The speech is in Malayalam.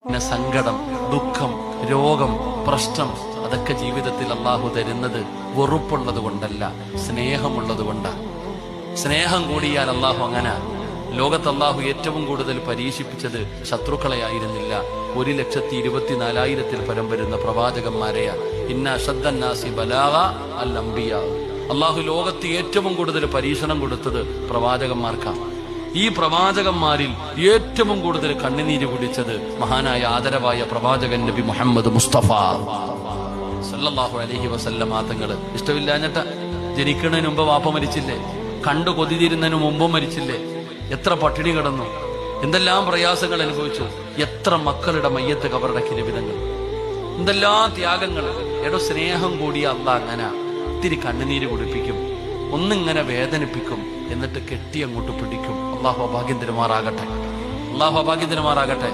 പിന്നെ സങ്കടം, ദുഃഖം, രോഗം, പ്രശ്നം അതൊക്കെ ജീവിതത്തിൽ അള്ളാഹു തരുന്നത് വെറുപ്പുള്ളത് കൊണ്ടല്ല, സ്നേഹമുള്ളത് കൊണ്ടാണ്. സ്നേഹം കൂടിയാൽ അള്ളാഹു അങ്ങനെ. ലോകത്ത് അള്ളാഹു ഏറ്റവും കൂടുതൽ പരീക്ഷിപ്പിച്ചത് ശത്രുക്കളെ ആയിരുന്നില്ല, 1,24,000 പരം വരുന്ന പ്രവാചകന്മാരെയാണ്. ഇന്ന അശദ്ദന്നാസി ബലാഗ അൽ അംബിയാ. അള്ളാഹു ലോകത്ത് ഏറ്റവും കൂടുതൽ പരീക്ഷണം കൊടുത്തത് പ്രവാചകന്മാർക്കാണ്. ഈ പ്രവാചകന്മാരിൽ ഏറ്റവും കൂടുതൽ കണ്ണുനീര് കുടിച്ചത് മഹാനായ ആദരവായ പ്രവാചകൻ നബി മുഹമ്മദ് മുസ്തഫ സല്ലല്ലാഹു അലൈഹി വസല്ലമ തങ്ങള്. ഇഷ്ടമില്ലാഞ്ഞിട്ട് ജനിക്കുന്നതിന് മുമ്പ് വാപ്പ മരിച്ചില്ലേ, കണ്ടു കൊതിതിരുന്നതിന് മുമ്പും മരിച്ചില്ലേ, എത്ര പട്ടിണി കിടന്നു, എന്തെല്ലാം പ്രയാസങ്ങൾ അനുഭവിച്ചു, എത്ര മക്കളുടെ മയ്യത്ത് കബറടക്കിയ നിബിധങ്ങൾ, എന്തെല്ലാം ത്യാഗങ്ങൾ. എടോ സ്നേഹം കൂടിയ അല്ലാഹ് അങ്ങനെ ഇത്തിരി കണ്ണുനീര് കുടിപ്പിക്കും, ഒന്നിങ്ങനെ വേദനിപ്പിക്കും, എന്നിട്ട് കെട്ടി അങ്ങോട്ട് പിടിക്കും. അള്ളാഹു അഭാഗ്യം തരുമാറാകട്ടെ, അള്ളാഹു അഭാഗ്യം തരുമാറാകട്ടെ.